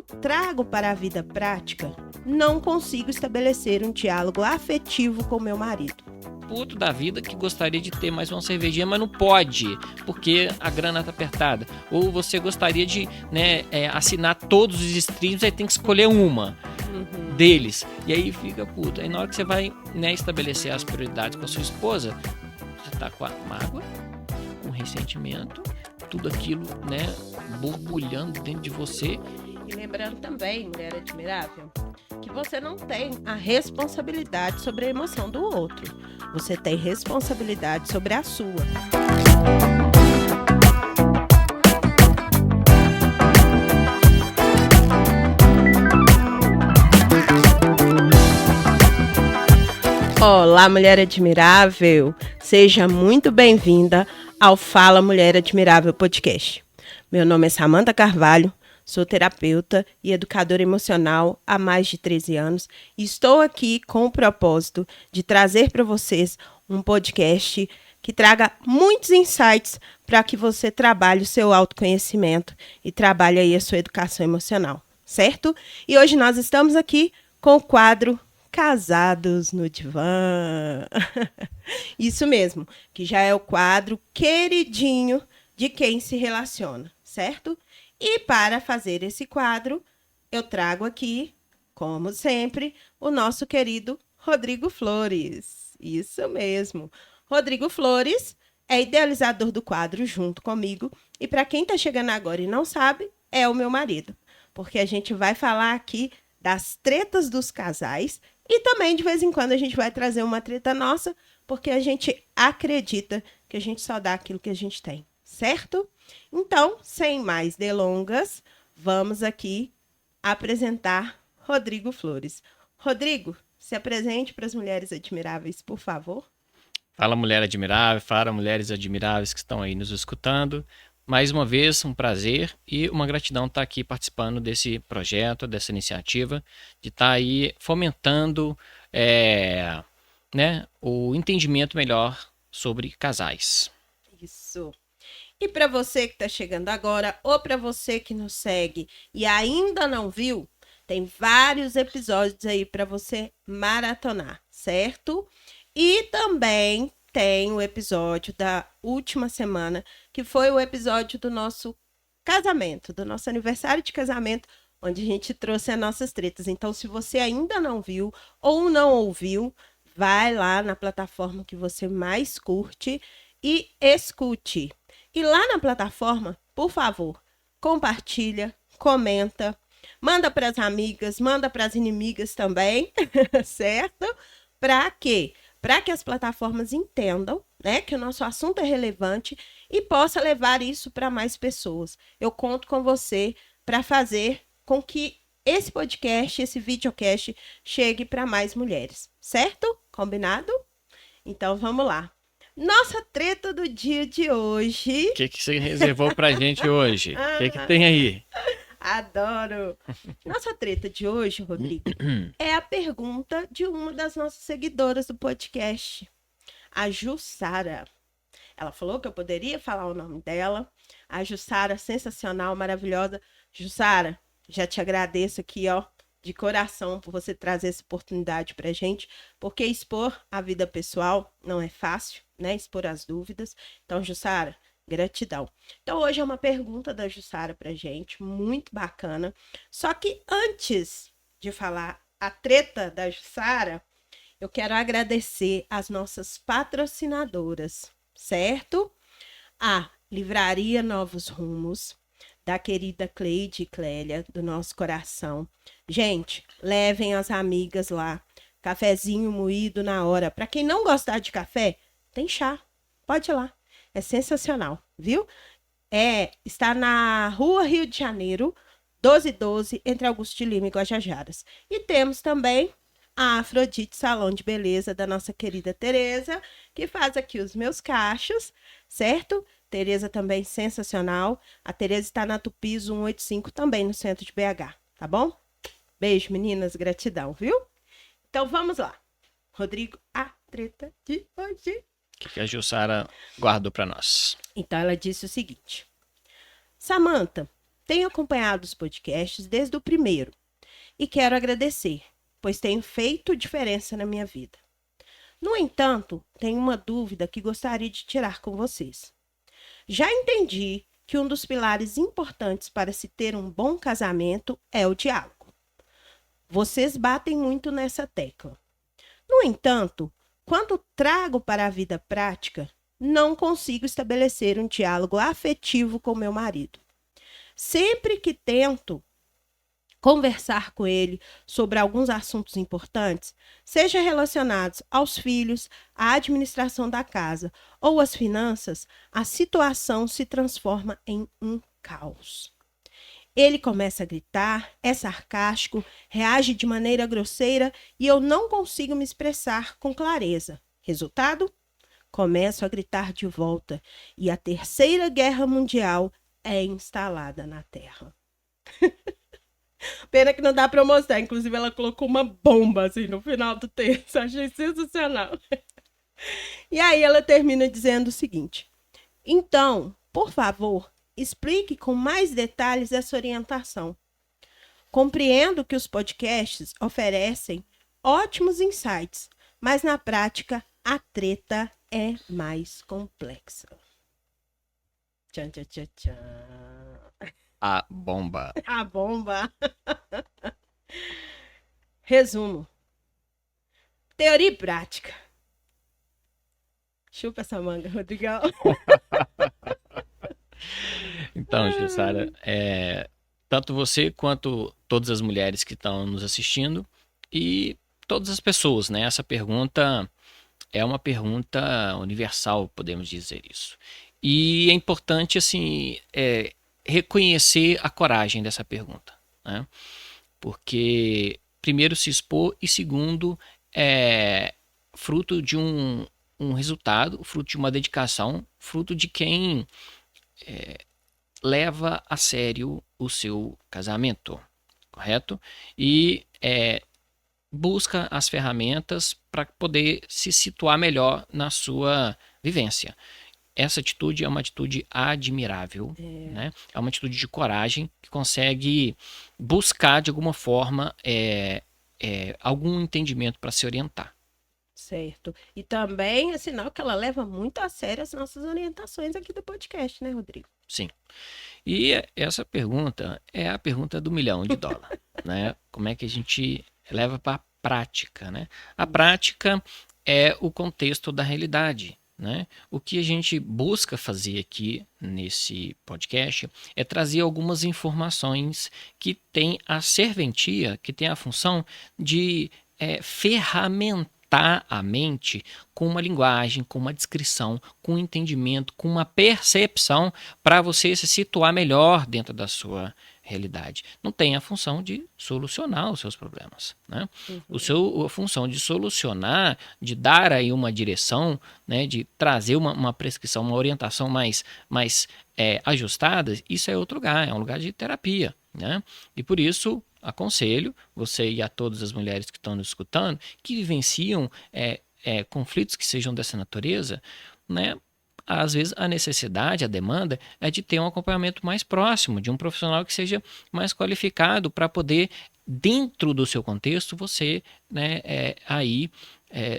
trago para a vida prática, não consigo estabelecer um diálogo afetivo com meu marido. Puto da vida que gostaria de ter mais uma cervejinha, mas não pode, porque a grana tá apertada. Ou você gostaria de, né, assinar todos os streams, aí tem que escolher uma deles. E aí fica puto. Aí na hora que você vai, né, estabelecer as prioridades com a sua esposa, você tá com a mágoa, com ressentimento, tudo aquilo, né, borbulhando dentro de você. E lembrando também, mulher admirável, que você não tem a responsabilidade sobre a emoção do outro. Você tem responsabilidade sobre a sua. Olá, mulher admirável! Seja muito bem-vinda ao Fala Mulher Admirável Podcast. Meu nome é Samanta Carvalho. Sou terapeuta e educadora emocional há mais de 13 anos e estou aqui com o propósito de trazer para vocês um podcast que traga muitos insights para que você trabalhe o seu autoconhecimento e trabalhe aí a sua educação emocional, certo? E hoje nós estamos aqui com o quadro Casados no Divã. Isso mesmo, que já é o quadro queridinho de quem se relaciona, certo? E para fazer esse quadro, eu trago aqui, como sempre, o nosso querido Rodrigo Flores. Isso mesmo. Rodrigo Flores é idealizador do quadro junto comigo. E para quem está chegando agora e não sabe, é o meu marido. Porque a gente vai falar aqui das tretas dos casais e também, de vez em quando, a gente vai trazer uma treta nossa, porque a gente acredita que a gente só dá aquilo que a gente tem, certo? Então, sem mais delongas, vamos aqui apresentar Rodrigo Flores. Rodrigo, se apresente para as mulheres admiráveis, por favor. Fala, mulher admirável, fala, mulheres admiráveis que estão aí nos escutando. Mais uma vez, um prazer e uma gratidão estar aqui participando desse projeto, dessa iniciativa, de estar aí fomentando né, o entendimento melhor sobre casais. Isso. E para você que está chegando agora, ou para você que nos segue e ainda não viu, tem vários episódios aí para você maratonar, certo? E também tem o episódio da última semana, que foi o episódio do nosso casamento, do nosso aniversário de casamento, onde a gente trouxe as nossas tretas. Então, se você ainda não viu ou não ouviu, vai lá na plataforma que você mais curte e escute. E lá na plataforma, por favor, compartilha, comenta, manda para as amigas, manda para as inimigas também, certo? Para quê? Para que as plataformas entendam, né, que o nosso assunto é relevante e possa levar isso para mais pessoas. Eu conto com você para fazer com que esse podcast, esse videocast, chegue para mais mulheres, certo? Combinado? Então vamos lá. Nossa treta do dia de hoje. O que você reservou pra gente hoje? O que tem aí? Adoro! Nossa treta de hoje, Rodrigo, é a pergunta de uma das nossas seguidoras do podcast, a Jussara. Ela falou que eu poderia falar o nome dela. A Jussara, sensacional, maravilhosa. Jussara, já te agradeço aqui, ó, de coração por você trazer essa oportunidade pra gente, porque expor a vida pessoal não é fácil, né? Expor as dúvidas. Então, Jussara, gratidão. Então, hoje é uma pergunta da Jussara pra gente, muito bacana. Só que antes de falar a treta da Jussara, eu quero agradecer as nossas patrocinadoras, certo? A Livraria Novos Rumos, da querida Cleide e Clélia, do nosso coração. Gente, levem as amigas lá. Cafezinho moído na hora. Para quem não gostar de café, tem chá. Pode ir lá. É sensacional, viu? Está na Rua Rio de Janeiro, 1212, entre Augusto de Lima e Guajajaras. E temos também a Afrodite Salão de Beleza, da nossa querida Tereza, que faz aqui os meus cachos, certo? Tereza também sensacional. A Tereza está na Tupis 185, também no centro de BH, tá bom? Beijo, meninas, gratidão, viu? Então vamos lá. Rodrigo, a treta de hoje. O que a Jussara guardou para nós? Então ela disse o seguinte: Samanta, Tenho acompanhado os podcasts desde o primeiro e quero agradecer, pois tem feito diferença na minha vida. No entanto, tenho uma dúvida que gostaria de tirar com vocês. Já entendi que um dos pilares importantes para se ter um bom casamento é o diálogo. Vocês batem muito nessa tecla. No entanto, quando trago para a vida prática, não consigo estabelecer um diálogo afetivo com meu marido. Sempre que tento conversar com ele sobre alguns assuntos importantes, seja relacionados aos filhos, à administração da casa ou às finanças, a situação se transforma em um caos. Ele começa a gritar, é sarcástico, reage de maneira grosseira e eu não consigo me expressar com clareza. Resultado? Começo a gritar de volta e a Terceira Guerra Mundial é instalada na Terra. Pena que não dá pra mostrar. Inclusive, ela colocou uma bomba assim no final do texto. Achei sensacional. E aí ela termina dizendo o seguinte: então, por favor, explique com mais detalhes essa orientação. Compreendo que os podcasts oferecem ótimos insights, mas na prática a treta é mais complexa. Tchan, tchan, tchan, tchan. A bomba. A bomba. Resumo. Teoria e prática. Chupa essa manga, Rodrigão. Então, Jussara, tanto você quanto todas as mulheres que estão nos assistindo e todas as pessoas, né? Essa pergunta é uma pergunta universal, podemos dizer isso. E é importante, assim, reconhecer a coragem dessa pergunta, né? Porque, primeiro, se expor e, segundo, é fruto de um resultado, fruto de uma dedicação, fruto de quem leva a sério o seu casamento, correto? E busca as ferramentas para poder se situar melhor na sua vivência. Essa atitude é uma atitude admirável, né? É uma atitude de coragem que consegue buscar de alguma forma algum entendimento para se orientar. Certo. E também é sinal que ela leva muito a sério as nossas orientações aqui do podcast, né, Rodrigo? Sim. E essa pergunta é a pergunta do $1 milhão, né? Como é que a gente leva para a prática, né? A prática é o contexto da realidade, né? O que a gente busca fazer aqui nesse podcast é trazer algumas informações que têm a serventia, que tem a função de ferramentar a mente com uma linguagem, com uma descrição, com um entendimento, com uma percepção para você se situar melhor dentro da sua realidade. Não tem a função de solucionar os seus problemas, né? A função de solucionar, de dar aí uma direção, né, de trazer uma prescrição, uma orientação mais ajustada, isso é outro lugar, é um lugar de terapia, né? E por isso aconselho você e a todas as mulheres que estão nos escutando, que vivenciam conflitos que sejam dessa natureza, né? Às vezes a necessidade, a demanda é de ter um acompanhamento mais próximo, de um profissional que seja mais qualificado para poder, dentro do seu contexto, você, né,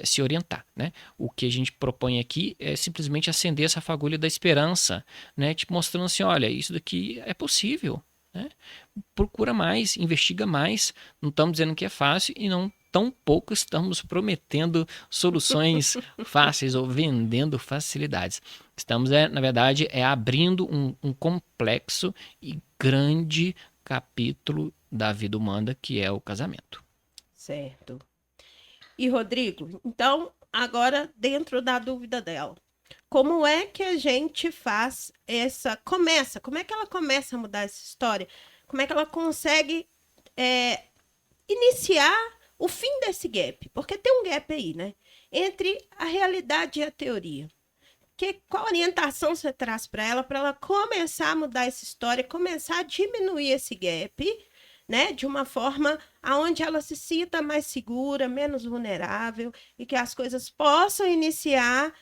se orientar, né? O que a gente propõe aqui é simplesmente acender essa fagulha da esperança, né? Te mostrando assim, olha, isso daqui é possível, né? Procura mais, investiga mais. Não estamos dizendo que é fácil e não tão pouco estamos prometendo soluções fáceis ou vendendo facilidades. Estamos, na verdade, abrindo um complexo e grande capítulo da vida humana, que é o casamento. Certo. E, Rodrigo, então, agora, dentro da dúvida dela, como é que a gente faz como é que ela começa a mudar essa história? Como é que ela consegue iniciar o fim desse gap? Porque tem um gap aí, né? Entre a realidade e a teoria. Qual orientação você traz para ela começar a mudar essa história, começar a diminuir esse gap, né? De uma forma onde ela se sinta mais segura, menos vulnerável e que as coisas possam iniciar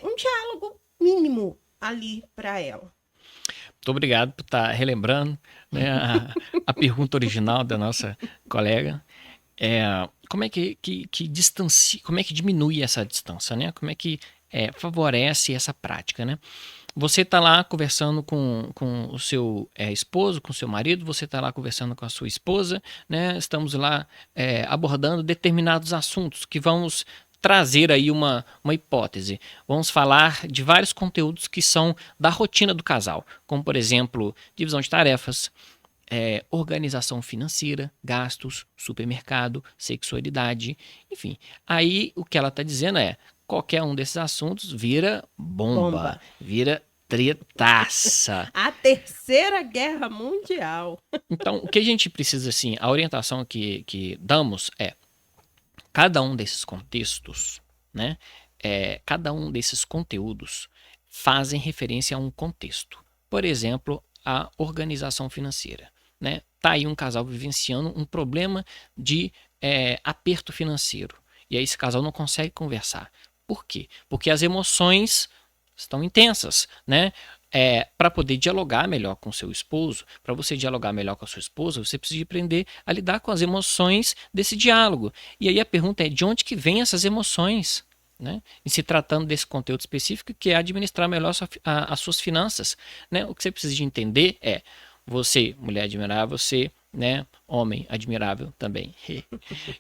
um diálogo mínimo ali para ela. Muito obrigado por estar relembrando, né, a pergunta original da nossa colega. Como é que distancia, como é que diminui essa distância, né? Como é que favorece essa prática, né? Você está lá conversando com o seu esposo, com o seu marido, você está lá conversando com a sua esposa, né? Estamos lá abordando determinados assuntos que vamos trazer aí uma hipótese. Vamos falar de vários conteúdos que são da rotina do casal, como, por exemplo, divisão de tarefas, organização financeira, gastos, supermercado, sexualidade, enfim. Aí o que ela está dizendo qualquer um desses assuntos vira bomba. Vira tretaça. A Terceira Guerra Mundial. Então, o que a gente precisa, assim, a orientação que damos cada um desses contextos, né? Cada um desses conteúdos fazem referência a um contexto. Por exemplo, a organização financeira. Né? Tá aí um casal vivenciando um problema de aperto financeiro. E aí esse casal não consegue conversar. Por quê? Porque as emoções estão intensas, né? Para poder dialogar melhor com seu esposo, para você dialogar melhor com a sua esposa, você precisa aprender a lidar com as emoções desse diálogo. E aí a pergunta é, de onde que vêm essas emoções? Né? E se tratando desse conteúdo específico, que é administrar melhor as suas finanças. Né? O que você precisa de entender você, mulher admirável, você, né, homem admirável também,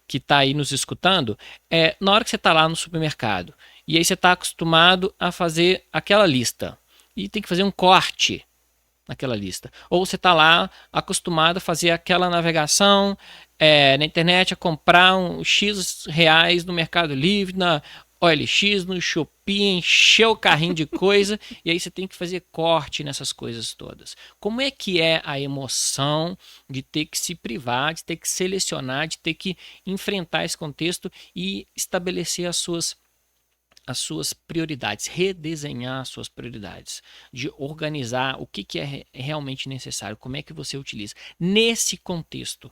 que está aí nos escutando, na hora que você está lá no supermercado, e aí você está acostumado a fazer aquela lista, e tem que fazer um corte naquela lista. Ou você está lá acostumado a fazer aquela navegação na internet, a comprar X reais no Mercado Livre, na OLX, no Shopee, encher o carrinho de coisa, e aí você tem que fazer corte nessas coisas todas. Como é que é a emoção de ter que se privar, de ter que selecionar, de ter que enfrentar esse contexto e estabelecer as suas prioridades, redesenhar as suas prioridades, de organizar o que é realmente necessário, como é que você utiliza. Nesse contexto,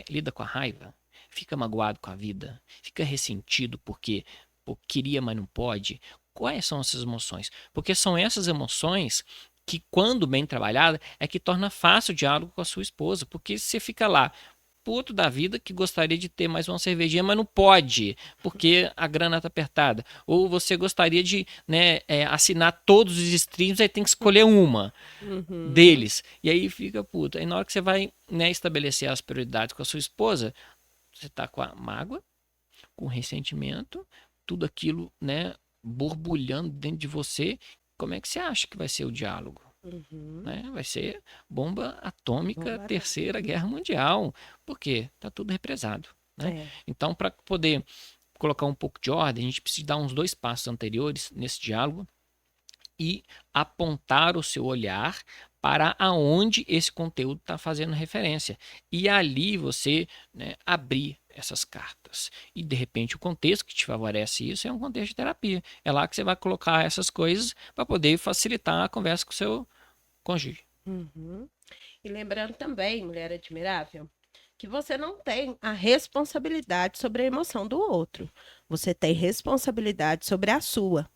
lida com a raiva, fica magoado com a vida, fica ressentido porque queria, mas não pode. Quais são essas emoções? Porque são essas emoções que, quando bem trabalhada, que torna fácil o diálogo com a sua esposa, porque você fica lá, puto da vida, que gostaria de ter mais uma cervejinha, mas não pode, porque a grana tá apertada. Ou você gostaria de, né, assinar todos os streams, aí tem que escolher uma deles. E aí fica puto. Aí na hora que você vai, né, estabelecer as prioridades com a sua esposa, você tá com a mágoa, com ressentimento, tudo aquilo, né, borbulhando dentro de você. Como é que você acha que vai ser o diálogo? Né? Vai ser bomba atômica, Terceira Guerra Mundial. Por quê? Tá tudo represado. Né? Então, para poder colocar um pouco de ordem, a gente precisa dar uns 2 passos anteriores nesse diálogo e apontar o seu olhar para aonde esse conteúdo está fazendo referência. E ali você, né, abrir essas cartas. E de repente o contexto que te favorece isso é um contexto de terapia. É lá que você vai colocar essas coisas para poder facilitar a conversa com o seu cônjuge. E lembrando também, mulher admirável, que você não tem a responsabilidade sobre a emoção do outro. Você tem responsabilidade sobre a sua.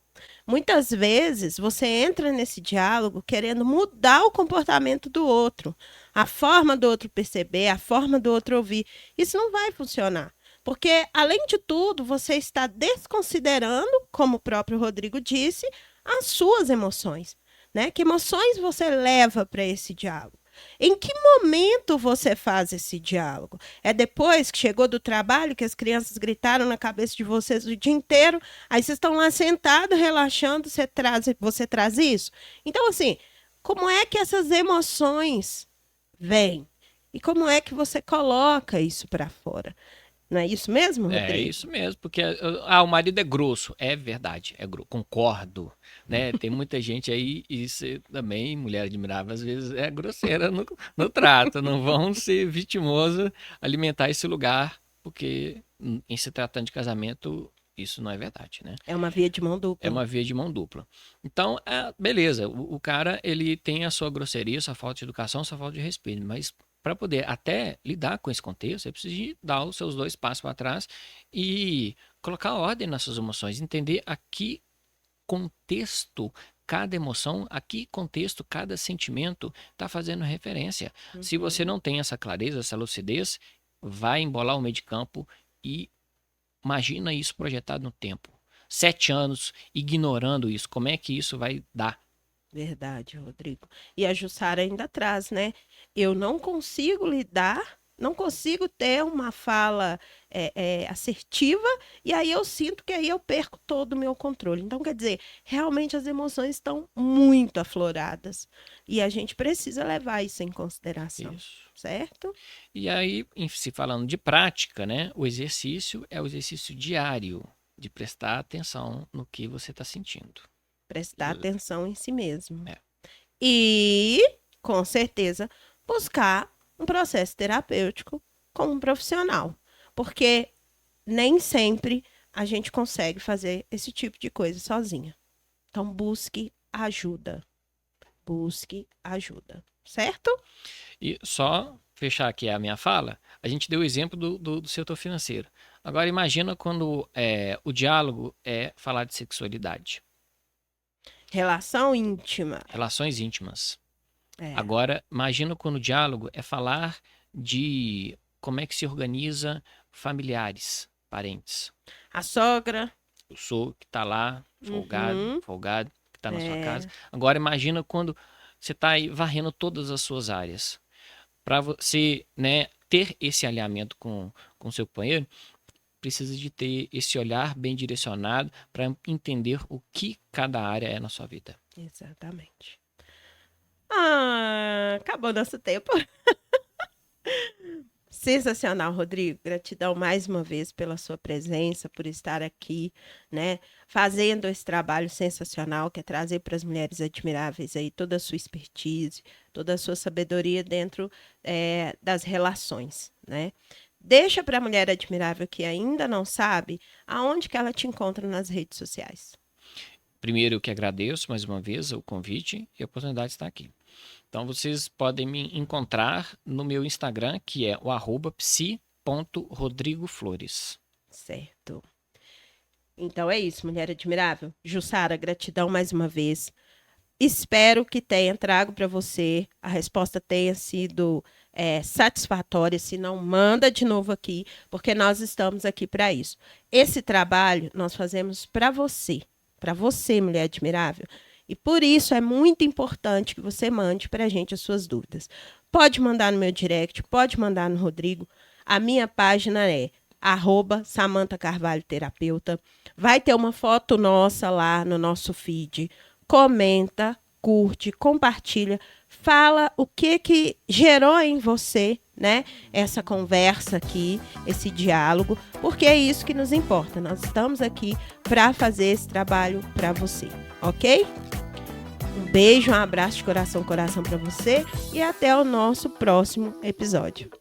Muitas vezes você entra nesse diálogo querendo mudar o comportamento do outro, a forma do outro perceber, a forma do outro ouvir. Isso não vai funcionar. Porque, além de tudo, você está desconsiderando, como o próprio Rodrigo disse, as suas emoções. Né? Que emoções você leva para esse diálogo? Em que momento você faz esse diálogo? É depois que chegou do trabalho, que as crianças gritaram na cabeça de vocês o dia inteiro, aí vocês estão lá sentados, relaxando, você traz isso? Então, assim, como é que essas emoções vêm? E como é que você coloca isso para fora? Não é isso mesmo, Rodrigo? É isso mesmo, porque o marido é grosso. É verdade, é grosso. Concordo. Né? Tem muita gente aí, e você também, mulher admirável, às vezes é grosseira no trato. Não vão ser vitimoso alimentar esse lugar, porque em se tratando de casamento, isso não é verdade, né? É uma via de mão dupla. É uma via de mão dupla. Então, beleza, o cara, ele tem a sua grosseria, sua falta de educação, sua falta de respeito, mas para poder até lidar com esse contexto, você precisa de dar os seus 2 passos para trás e colocar ordem nas suas emoções, entender a que contexto cada emoção, a que contexto, cada sentimento está fazendo referência. Se você não tem essa clareza, essa lucidez, vai embolar o meio de campo e imagina isso projetado no tempo. 7 anos ignorando isso, como é que isso vai dar? Verdade, Rodrigo. E a Jussara ainda traz, né? Eu não consigo lidar, não consigo ter uma fala assertiva, e aí eu sinto que aí eu perco todo o meu controle. Então, quer dizer, realmente as emoções estão muito afloradas. E a gente precisa levar isso em consideração, Isso. certo? E aí, se falando de prática, né? O exercício é o exercício diário de prestar atenção no que você está sentindo. Prestar atenção em si mesmo. É. E, com certeza, buscar um processo terapêutico com um profissional. Porque nem sempre a gente consegue fazer esse tipo de coisa sozinha. Então, busque ajuda. Busque ajuda. Certo? E só fechar aqui a minha fala, a gente deu o exemplo do setor financeiro. Agora, imagina quando o diálogo é falar de sexualidade. Relação íntima. Relações íntimas. É. Agora, imagina quando o diálogo é falar de como é que se organiza familiares, parentes. A sogra. O sogro que está lá, folgado, que está na sua casa. Agora, imagina quando você está aí varrendo todas as suas áreas. Para você, né, ter esse alinhamento com seu companheiro, precisa de ter esse olhar bem direcionado para entender o que cada área é na sua vida. Exatamente. Acabou nosso tempo. Sensacional, Rodrigo. Gratidão mais uma vez pela sua presença, por estar aqui, né? Fazendo esse trabalho sensacional que é trazer para as mulheres admiráveis aí toda a sua expertise, toda a sua sabedoria dentro das relações, né? Deixa para a mulher admirável que ainda não sabe aonde que ela te encontra nas redes sociais. Primeiro, eu que agradeço mais uma vez o convite e a oportunidade de estar aqui. Então, vocês podem me encontrar no meu Instagram, que é o @psi.rodrigoflores. Certo. Então é isso, mulher admirável. Jussara, gratidão mais uma vez. Espero que tenha trago para você, a resposta tenha sido satisfatória. Se não, manda de novo aqui, porque nós estamos aqui para isso. Esse trabalho nós fazemos para você, mulher admirável. E por isso é muito importante que você mande para a gente as suas dúvidas. Pode mandar no meu direct, pode mandar no Rodrigo. A minha página é @Samantha Carvalho Terapeuta. Vai ter uma foto nossa lá no nosso feed. Comenta, curte, compartilha. Fala o que gerou em você, né? Essa conversa aqui, esse diálogo, porque é isso que nos importa. Nós estamos aqui para fazer esse trabalho para você, ok? Um beijo, um abraço de coração para você e até o nosso próximo episódio.